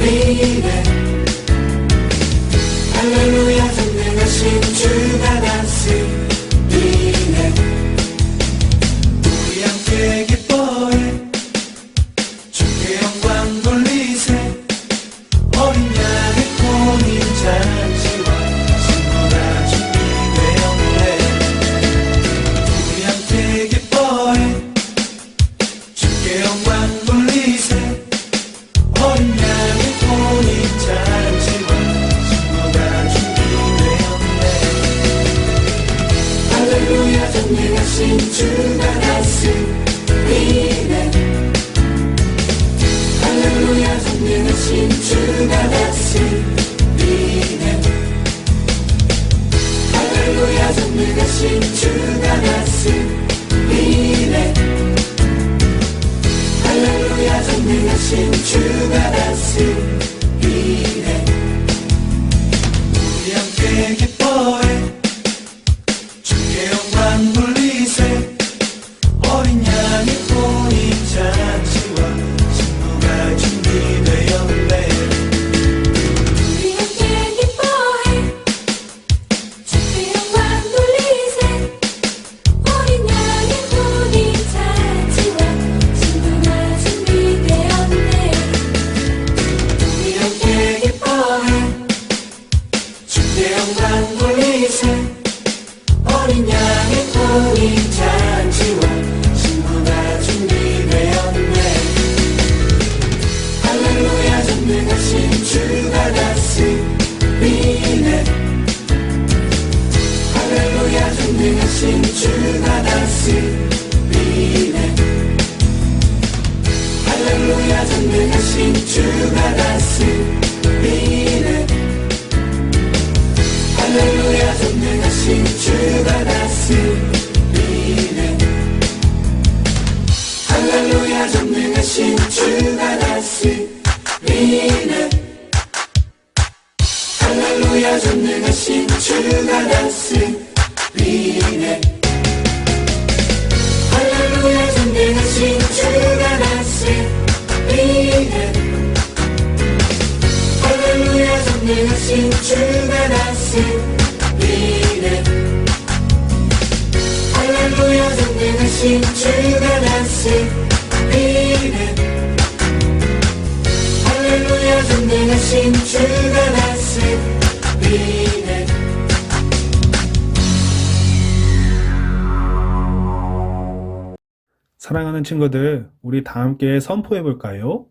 미래 할렐루야 전능하신 주가 다스리네 우리 함께 기뻐해 주께 영광 돌리세 어린 양의 공인 잔치와 신부가 준비되었네 우리 함께 기뻐해 주께 영광 돌리세 어린 양의 공인 잔치와 신부가 준비되었네 할렐루야 전능하신 주가 다스리네 할렐루야 전능하신 주가 다스리네 할렐루야 전능하신 주가 다스리네 할렐루야 전능하신 주가 다스리네 우리 함께 기뻐해 주께 영광 돌리세 어린 양의 혼인 잔치와 신부가 준비되었네 우리 함께 기뻐해 주께 영광 돌리세 어린 양의 혼인 잔치와 신부가 준비되었네 우리 함께 기뻐해 주께 영광 돌리세 어린 양의 혼인 잔치와 신부가 준비되었네 할렐루야 전능하신 주가 다스리네 할렐루야 전능하신 주가 다스리네 할렐루야 전능하신 주가 다스리네 할렐루야 전능하신 주가 다스리네 할렐루야 전능하신 주가 다스리네 할렐루야 전능하신 주가 다스리네 할렐루야 전능하신 주가 다스리네 할렐루야 전능하신 주가 다스리네 할렐루야 전능하신 주가 다스리네 할렐루야 전능하신 주가 다스리네 사랑하는 친구들, 우리 다 함께 선포해 볼까요?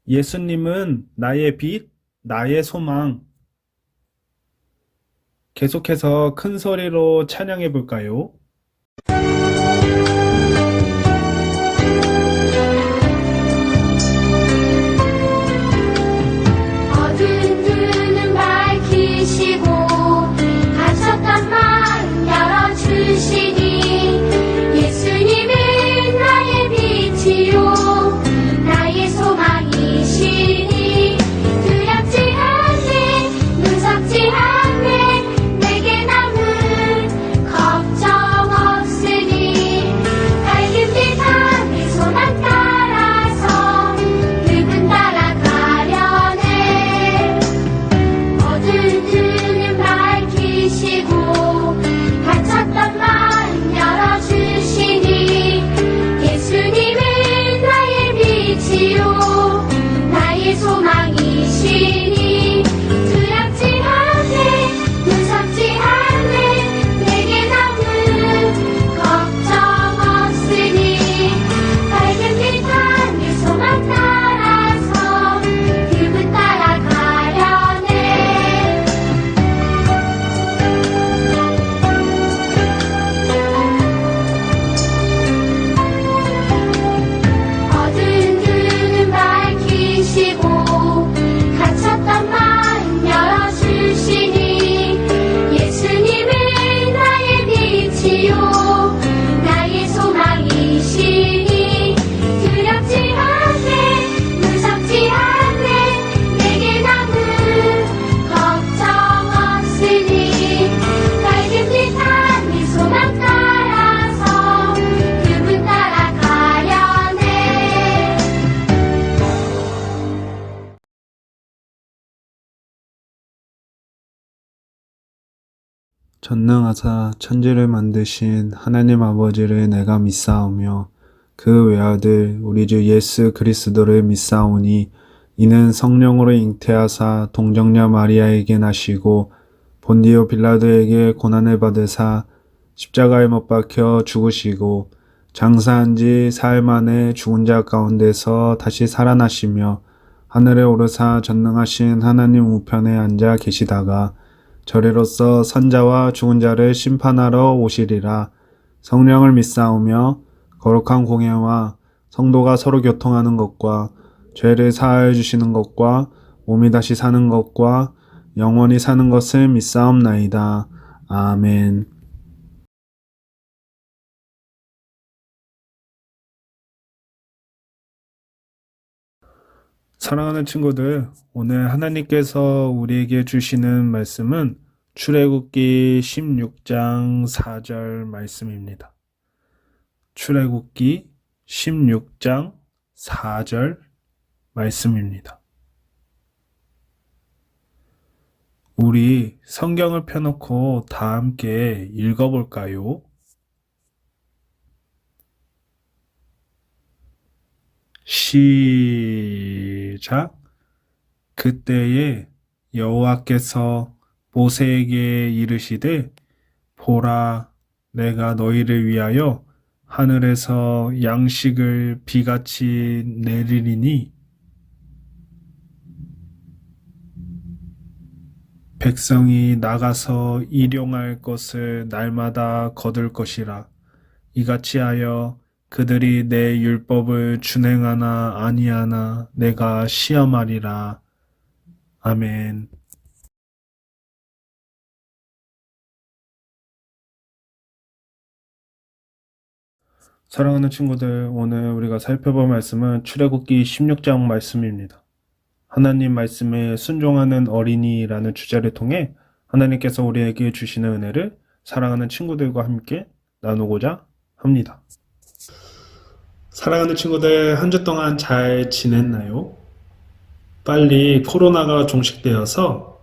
예수님은 나의 빛, 나의 소망. 계속해서 큰 소리로 찬양해 볼까요? 어두운 눈은 밝히시고 갇혔던 마음 열어주시니 예수님은 나의 빛이요 나의 소망이시니 두렵지 않네 무섭지 않네 내게 남은 걱정 없으니 전능하사 천지를 만드신 하나님 아버지를 내가 믿사오며 그 외아들 우리 주 예수 그리스도를 믿사오니 이는 성령으로 잉태하사 동정녀 마리아에게 나시고 본디오 빌라도에게 고난을 받으사 십자가에 못 박혀 죽으시고 장사한 지 사흘 만에 죽은 자 가운데서 다시 살아나시며 하늘에 오르사 전능하신 하나님 우편에 앉아 계시다가 저리로서 선자와 죽은 자를 심판하러 오시리라. 성령을 믿사오며 거룩한 공예와 성도가 서로 교통하는 것과 죄를 사하여 주시는 것과 몸이 다시 사는 것과 영원히 사는 것을 믿사옵나이다. 아멘. 사랑하는 친구들, 오늘 하나님께서 우리에게 주시는 말씀은 출애굽기 16장 4절 말씀입니다. 출애굽기 16장 4절 말씀입니다. 우리 성경을 펴놓고 다 함께 읽어볼까요? 시작. 그때에 여호와께서 모세에게 이르시되 보라, 내가 너희를 위하여 하늘에서 양식을 비같이 내리리니 백성이 나가서 일용할 것을 날마다 거둘 것이라. 이같이 하여 그들이 내 율법을 준행하나 아니하나 내가 시험하리라. 아멘. 사랑하는 친구들, 오늘 우리가 살펴볼 말씀은 출애굽기 16장 말씀입니다. 하나님 말씀에 순종하는 어린이라는 주제를 통해 하나님께서 우리에게 주시는 은혜를 사랑하는 친구들과 함께 나누고자 합니다. 사랑하는 친구들, 한 주 동안 잘 지냈나요? 빨리 코로나가 종식되어서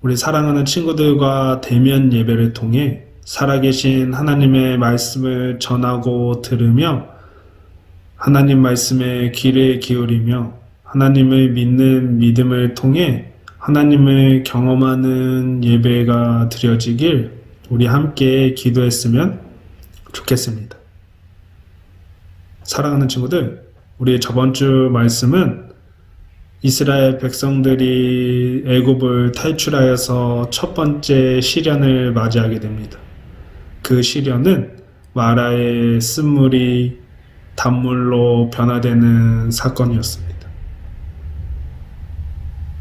우리 사랑하는 친구들과 대면 예배를 통해 살아계신 하나님의 말씀을 전하고 들으며 하나님 말씀에 귀를 기울이며 하나님을 믿는 믿음을 통해 하나님을 경험하는 예배가 드려지길 우리 함께 기도했으면 좋겠습니다. 사랑하는 친구들, 우리 저번 주 말씀은 이스라엘 백성들이 애굽을 탈출하여서 첫 번째 시련을 맞이하게 됩니다. 그 시련은 마라의 쓴물이 단물로 변화되는 사건이었습니다.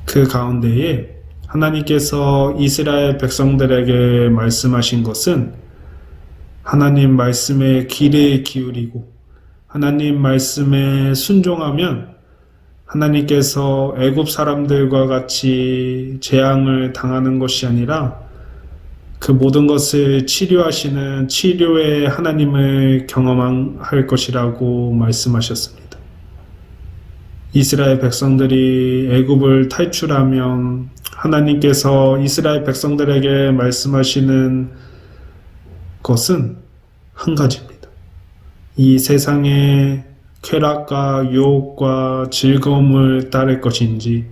그 가운데에 하나님께서 이스라엘 백성들에게 말씀하신 것은 하나님 말씀에 귀를 기울이고 하나님 말씀에 순종하면 하나님께서 애굽 사람들과 같이 재앙을 당하는 것이 아니라 그 모든 것을 치료하시는 치료의 하나님을 경험할 것이라고 말씀하셨습니다. 이스라엘 백성들이 애굽을 탈출하면 하나님께서 이스라엘 백성들에게 말씀하시는 것은 한 가지입니다. 이 세상의 쾌락과 유혹과 즐거움을 따를 것인지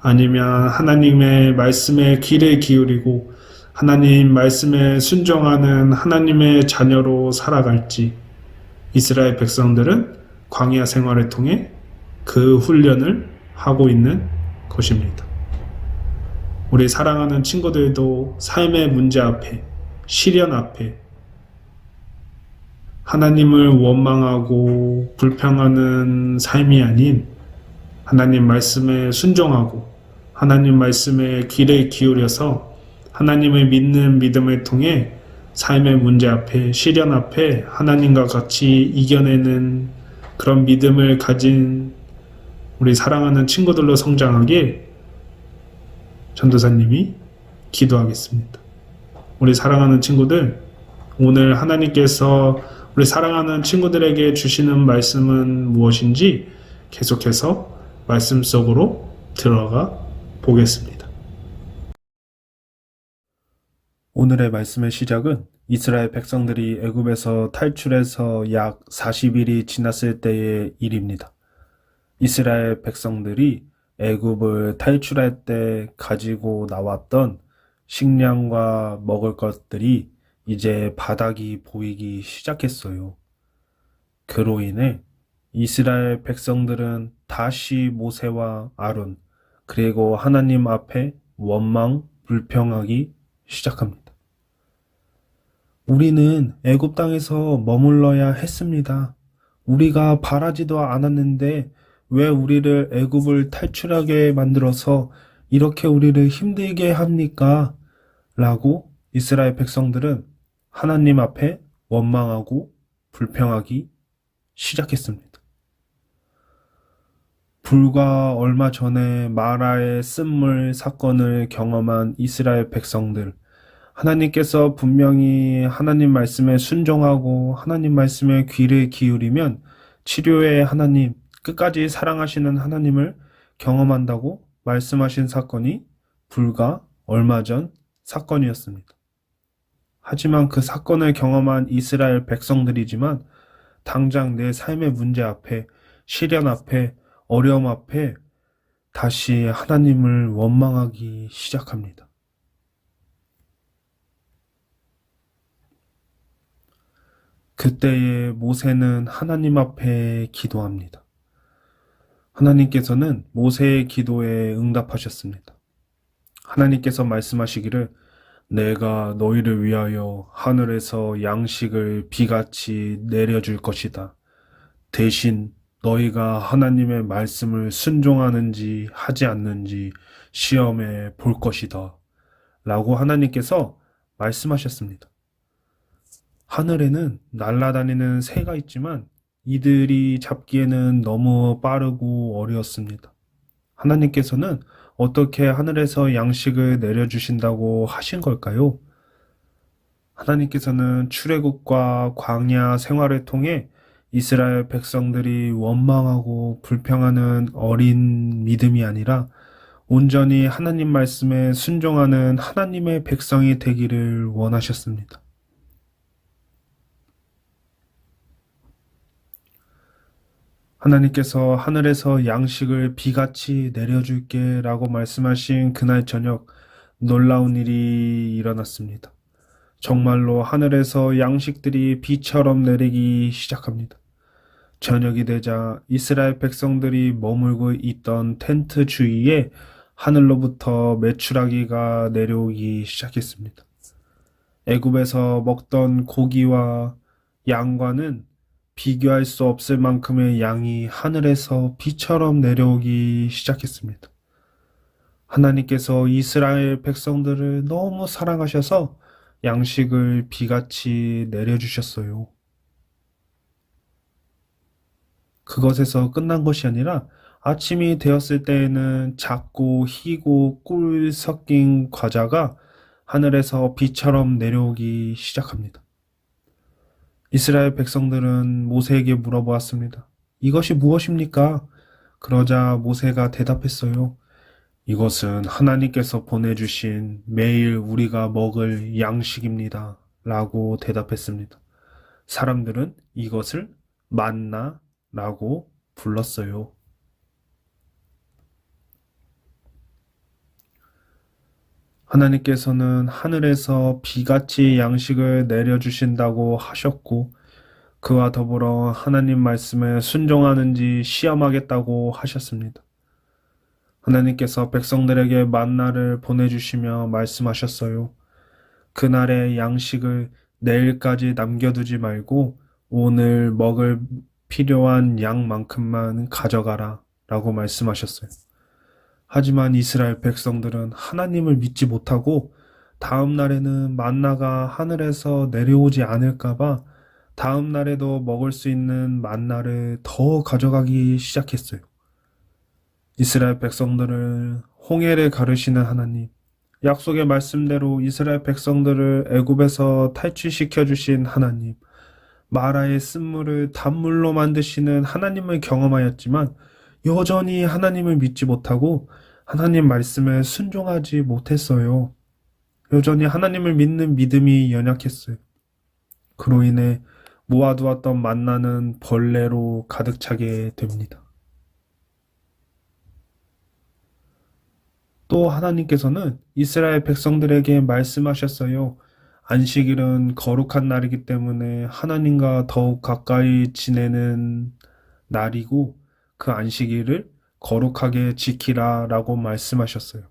아니면 하나님의 말씀에 귀를 기울이고 하나님 말씀에 순종하는 하나님의 자녀로 살아갈지 이스라엘 백성들은 광야 생활을 통해 그 훈련을 하고 있는 것입니다. 우리 사랑하는 친구들도 삶의 문제 앞에, 시련 앞에 하나님을 원망하고 불평하는 삶이 아닌 하나님 말씀에 순종하고 하나님 말씀에 귀를 기울여서 하나님을 믿는 믿음을 통해 삶의 문제 앞에, 시련 앞에 하나님과 같이 이겨내는 그런 믿음을 가진 우리 사랑하는 친구들로 성장하길 전도사님이 기도하겠습니다. 우리 사랑하는 친구들, 오늘 하나님께서 우리 사랑하는 친구들에게 주시는 말씀은 무엇인지 계속해서 말씀 속으로 들어가 보겠습니다. 오늘의 말씀의 시작은 이스라엘 백성들이 애굽에서 탈출해서 약 40일이 지났을 때의 일입니다. 이스라엘 백성들이 애굽을 탈출할 때 가지고 나왔던 식량과 먹을 것들이 이제 바닥이 보이기 시작했어요. 그로 인해 이스라엘 백성들은 다시 모세와 아론, 그리고 하나님 앞에 원망, 불평하기 시작합니다. 우리는 애굽 땅에서 머물러야 했습니다. 우리가 바라지도 않았는데 왜 우리를 애굽을 탈출하게 만들어서 이렇게 우리를 힘들게 합니까? 라고 이스라엘 백성들은 하나님 앞에 원망하고 불평하기 시작했습니다. 불과 얼마 전에 마라의 쓴물 사건을 경험한 이스라엘 백성들, 하나님께서 분명히 하나님 말씀에 순종하고 하나님 말씀에 귀를 기울이면 치료의 하나님, 끝까지 사랑하시는 하나님을 경험한다고 말씀하신 사건이 불과 얼마 전 사건이었습니다. 하지만 그 사건을 경험한 이스라엘 백성들이지만 당장 내 삶의 문제 앞에, 시련 앞에, 어려움 앞에 다시 하나님을 원망하기 시작합니다. 그때에 모세는 하나님 앞에 기도합니다. 하나님께서는 모세의 기도에 응답하셨습니다. 하나님께서 말씀하시기를 내가 너희를 위하여 하늘에서 양식을 비같이 내려줄 것이다. 대신 너희가 하나님의 말씀을 순종하는지 하지 않는지 시험해 볼 것이다. 라고 하나님께서 말씀하셨습니다. 하늘에는 날아다니는 새가 있지만 이들이 잡기에는 너무 빠르고 어려웠습니다. 하나님께서는 어떻게 하늘에서 양식을 내려주신다고 하신 걸까요? 하나님께서는 출애굽과 광야 생활을 통해 이스라엘 백성들이 원망하고 불평하는 어린 믿음이 아니라 온전히 하나님 말씀에 순종하는 하나님의 백성이 되기를 원하셨습니다. 하나님께서 하늘에서 양식을 비같이 내려줄게 라고 말씀하신 그날 저녁 놀라운 일이 일어났습니다. 정말로 하늘에서 양식들이 비처럼 내리기 시작합니다. 저녁이 되자 이스라엘 백성들이 머물고 있던 텐트 주위에 하늘로부터 메추라기가 내려오기 시작했습니다. 애굽에서 먹던 고기와 양과는 비교할 수 없을 만큼의 양이 하늘에서 비처럼 내려오기 시작했습니다. 하나님께서 이스라엘 백성들을 너무 사랑하셔서 양식을 비같이 내려주셨어요. 그것에서 끝난 것이 아니라 아침이 되었을 때에는 작고 희고 꿀 섞인 과자가 하늘에서 비처럼 내려오기 시작합니다. 이스라엘 백성들은 모세에게 물어보았습니다. 이것이 무엇입니까? 그러자 모세가 대답했어요. 이것은 하나님께서 보내주신 매일 우리가 먹을 양식입니다. 라고 대답했습니다. 사람들은 이것을 만나라고 불렀어요. 하나님께서는 하늘에서 비같이 양식을 내려주신다고 하셨고 그와 더불어 하나님 말씀에 순종하는지 시험하겠다고 하셨습니다. 하나님께서 백성들에게 만나를 보내주시며 말씀하셨어요. 그날의 양식을 내일까지 남겨두지 말고 오늘 먹을 필요한 양만큼만 가져가라 라고 말씀하셨어요. 하지만 이스라엘 백성들은 하나님을 믿지 못하고 다음 날에는 만나가 하늘에서 내려오지 않을까봐 다음 날에도 먹을 수 있는 만나를 더 가져가기 시작했어요. 이스라엘 백성들을 홍해를 가르시는 하나님, 약속의 말씀대로 이스라엘 백성들을 애굽에서 탈출시켜 주신 하나님, 마라의 쓴물을 단물로 만드시는 하나님을 경험하였지만 여전히 하나님을 믿지 못하고 하나님 말씀에 순종하지 못했어요. 여전히 하나님을 믿는 믿음이 연약했어요. 그로 인해 모아두었던 만나는 벌레로 가득 차게 됩니다. 또 하나님께서는 이스라엘 백성들에게 말씀하셨어요. 안식일은 거룩한 날이기 때문에 하나님과 더욱 가까이 지내는 날이고 그 안식일을 거룩하게 지키라 라고 말씀하셨어요.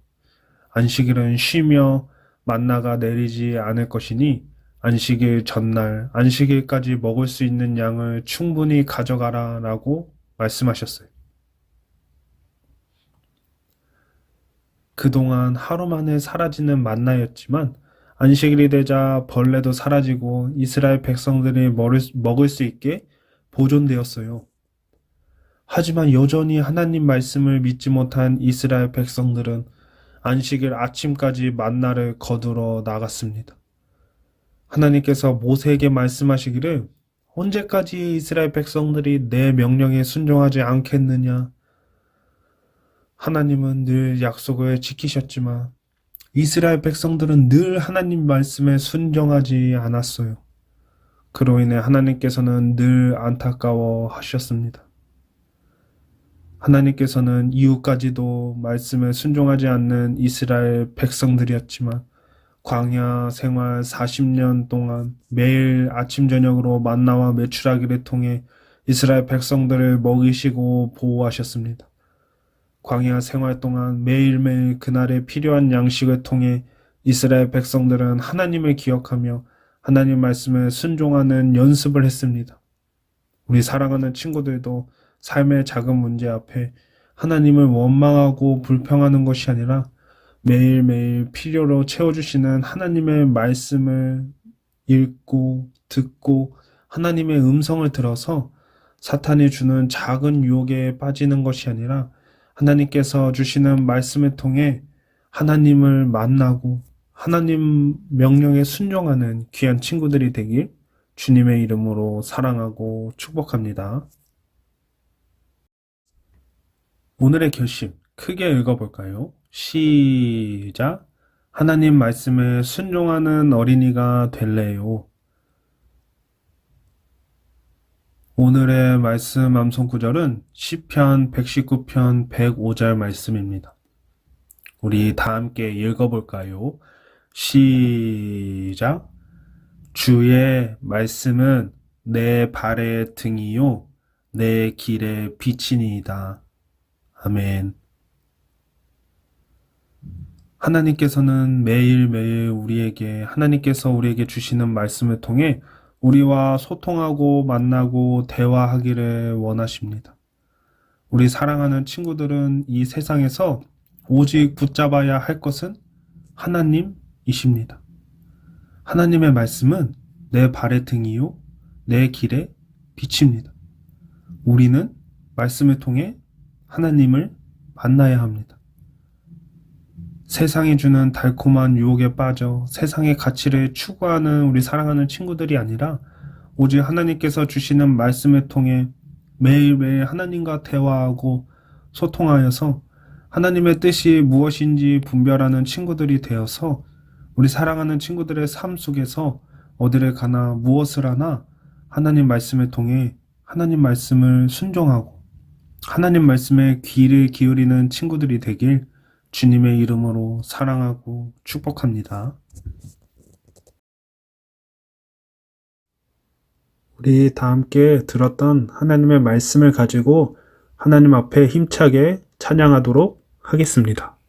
안식일은 쉬며 만나가 내리지 않을 것이니 안식일 전날, 안식일까지 먹을 수 있는 양을 충분히 가져가라 라고 말씀하셨어요. 그동안 하루 만에 사라지는 만나였지만 안식일이 되자 벌레도 사라지고 이스라엘 백성들이 먹을 수 있게 보존되었어요. 하지만 여전히 하나님 말씀을 믿지 못한 이스라엘 백성들은 안식일 아침까지 만나를 거두러 나갔습니다. 하나님께서 모세에게 말씀하시기를 언제까지 이스라엘 백성들이 내 명령에 순종하지 않겠느냐? 하나님은 늘 약속을 지키셨지만 이스라엘 백성들은 늘 하나님 말씀에 순종하지 않았어요. 그로 인해 하나님께서는 늘 안타까워 하셨습니다. 하나님께서는 이후까지도 말씀에 순종하지 않는 이스라엘 백성들이었지만 광야 생활 40년 동안 매일 아침 저녁으로 만나와 메추라기를 통해 이스라엘 백성들을 먹이시고 보호하셨습니다. 광야 생활 동안 매일매일 그날에 필요한 양식을 통해 이스라엘 백성들은 하나님을 기억하며 하나님 말씀에 순종하는 연습을 했습니다. 우리 사랑하는 친구들도 삶의 작은 문제 앞에 하나님을 원망하고 불평하는 것이 아니라 매일매일 필요로 채워주시는 하나님의 말씀을 읽고 듣고 하나님의 음성을 들어서 사탄이 주는 작은 유혹에 빠지는 것이 아니라 하나님께서 주시는 말씀을 통해 하나님을 만나고 하나님 명령에 순종하는 귀한 친구들이 되길 주님의 이름으로 사랑하고 축복합니다. 오늘의 결심 크게 읽어볼까요? 시작! 하나님 말씀에 순종하는 어린이가 될래요. 오늘의 말씀 암송 구절은 시편 119편 105절 말씀입니다. 우리 다 함께 읽어볼까요? 시작! 주의 말씀은 내 발의 등이요 내 길의 빛이니이다. 아멘. 하나님께서는 매일매일 하나님께서 우리에게 주시는 말씀을 통해 우리와 소통하고 만나고 대화하기를 원하십니다. 우리 사랑하는 친구들은 이 세상에서 오직 붙잡아야 할 것은 하나님이십니다. 하나님의 말씀은 내 발의 등이요 내 길의 빛입니다. 우리는 말씀을 통해 하나님을 만나야 합니다. 세상이 주는 달콤한 유혹에 빠져 세상의 가치를 추구하는 우리 사랑하는 친구들이 아니라 오직 하나님께서 주시는 말씀을 통해 매일매일 하나님과 대화하고 소통하여서 하나님의 뜻이 무엇인지 분별하는 친구들이 되어서 우리 사랑하는 친구들의 삶 속에서 어디를 가나 무엇을 하나 하나님 말씀을 통해 하나님 말씀을 순종하고 하나님 말씀에 귀를 기울이는 친구들이 되길 주님의 이름으로 사랑하고 축복합니다. 우리 다 함께 들었던 하나님의 말씀을 가지고 하나님 앞에 힘차게 찬양하도록 하겠습니다.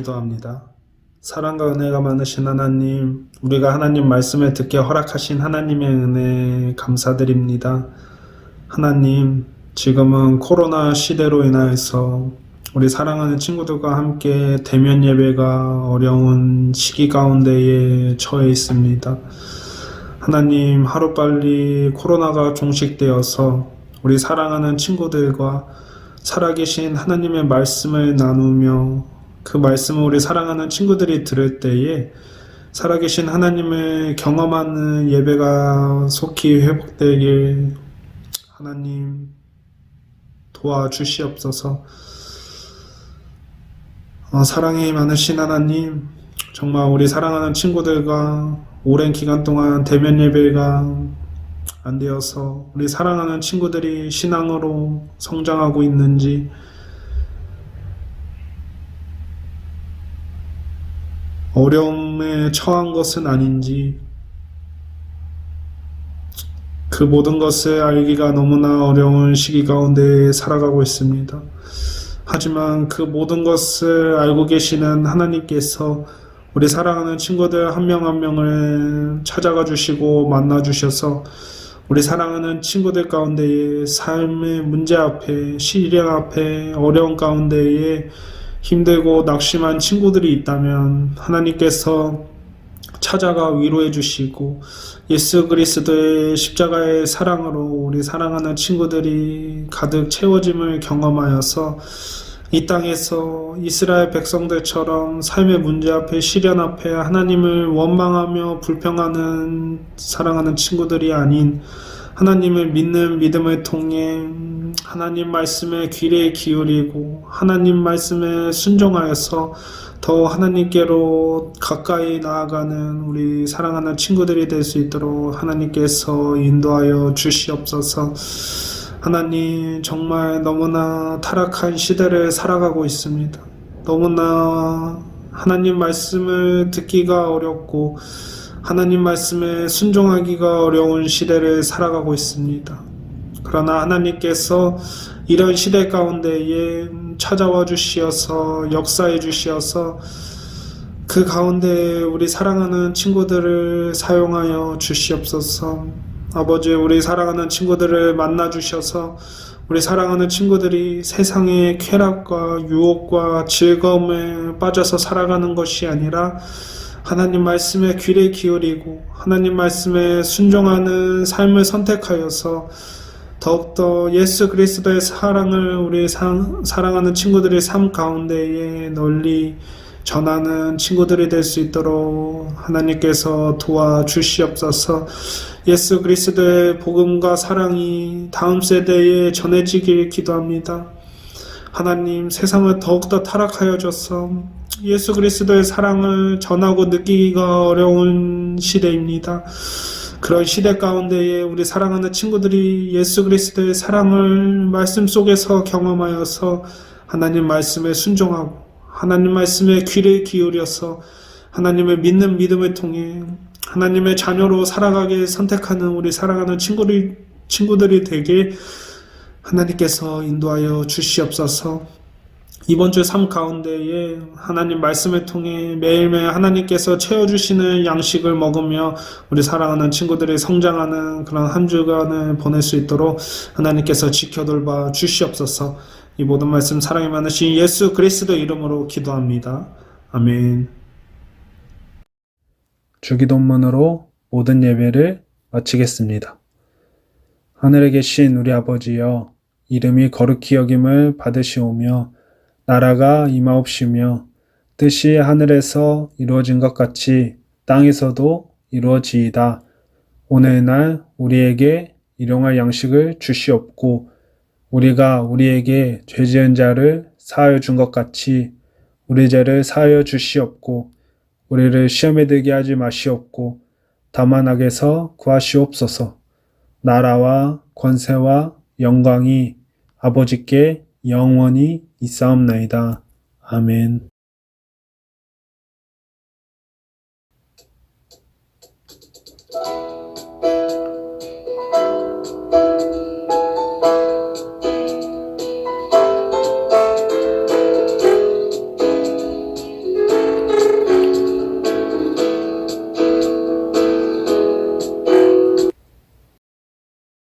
기도합니다. 사랑과 은혜가 많으신 하나님, 우리가 하나님 말씀을 듣게 허락하신 하나님의 은혜 감사드립니다. 하나님, 지금은 코로나 시대로 인하여서 우리 사랑하는 친구들과 함께 대면 예배가 어려운 시기 가운데에 처해 있습니다. 하나님, 하루빨리 코로나가 종식되어서 우리 사랑하는 친구들과 살아계신 하나님의 말씀을 나누며 그 말씀을 우리 사랑하는 친구들이 들을 때에 살아계신 하나님을 경험하는 예배가 속히 회복되길 하나님 도와주시옵소서. 사랑이 많으신 하나님, 정말 우리 사랑하는 친구들과 오랜 기간 동안 대면 예배가 안 되어서 우리 사랑하는 친구들이 신앙으로 성장하고 있는지, 어려움에 처한 것은 아닌지, 그 모든 것을 알기가 너무나 어려운 시기 가운데 살아가고 있습니다. 하지만 그 모든 것을 알고 계시는 하나님께서 우리 사랑하는 친구들 한 명 한 명을 찾아가 주시고 만나 주셔서 우리 사랑하는 친구들 가운데에 삶의 문제 앞에, 시련 앞에, 어려운 가운데에 힘들고 낙심한 친구들이 있다면 하나님께서 찾아가 위로해 주시고 예수 그리스도의 십자가의 사랑으로 우리 사랑하는 친구들이 가득 채워짐을 경험하여서 이 땅에서 이스라엘 백성들처럼 삶의 문제 앞에, 시련 앞에 하나님을 원망하며 불평하는 사랑하는 친구들이 아닌 하나님을 믿는 믿음을 통해 하나님 말씀에 귀를 기울이고 하나님 말씀에 순종하여서 더 하나님께로 가까이 나아가는 우리 사랑하는 친구들이 될 수 있도록 하나님께서 인도하여 주시옵소서. 하나님, 정말 너무나 타락한 시대를 살아가고 있습니다. 너무나 하나님 말씀을 듣기가 어렵고 하나님 말씀에 순종하기가 어려운 시대를 살아가고 있습니다. 그러나 하나님께서 이런 시대 가운데에 찾아와 주시어서 역사해 주시어서 그 가운데 우리 사랑하는 친구들을 사용하여 주시옵소서. 아버지, 우리 사랑하는 친구들을 만나 주셔서 우리 사랑하는 친구들이 세상의 쾌락과 유혹과 즐거움에 빠져서 살아가는 것이 아니라 하나님 말씀에 귀를 기울이고 하나님 말씀에 순종하는 삶을 선택하여서 더욱더 예수 그리스도의 사랑을 우리 사랑하는 친구들의 삶 가운데에 널리 전하는 친구들이 될 수 있도록 하나님께서 도와주시옵소서. 예수 그리스도의 복음과 사랑이 다음 세대에 전해지길 기도합니다. 하나님, 세상을 더욱더 타락하여 줘서 예수 그리스도의 사랑을 전하고 느끼기가 어려운 시대입니다. 그런 시대 가운데에 우리 사랑하는 친구들이 예수 그리스도의 사랑을 말씀 속에서 경험하여서 하나님 말씀에 순종하고 하나님 말씀에 귀를 기울여서 하나님을 믿는 믿음을 통해 하나님의 자녀로 살아가게 선택하는 우리 사랑하는 친구들이 되게 하나님께서 인도하여 주시옵소서. 이번 주 삶 가운데에 하나님 말씀을 통해 매일매일 하나님께서 채워주시는 양식을 먹으며 우리 사랑하는 친구들이 성장하는 그런 한 주간을 보낼 수 있도록 하나님께서 지켜돌봐 주시옵소서. 이 모든 말씀 사랑이 많으신 예수 그리스도 이름으로 기도합니다. 아멘. 주기도문으로 모든 예배를 마치겠습니다. 하늘에 계신 우리 아버지여, 이름이 거룩히 여김을 받으시오며 나라가 임하옵시며 뜻이 하늘에서 이루어진 것 같이 땅에서도 이루어지이다. 오늘날 우리에게 일용할 양식을 주시옵고 우리가 우리에게 죄 지은 자를 사하여 준 것 같이 우리 죄를 사하여 주시옵고 우리를 시험에 들게 하지 마시옵고 다만 악에서 구하시옵소서. 나라와 권세와 영광이 아버지께 영원히 있사옵나이다. 아멘.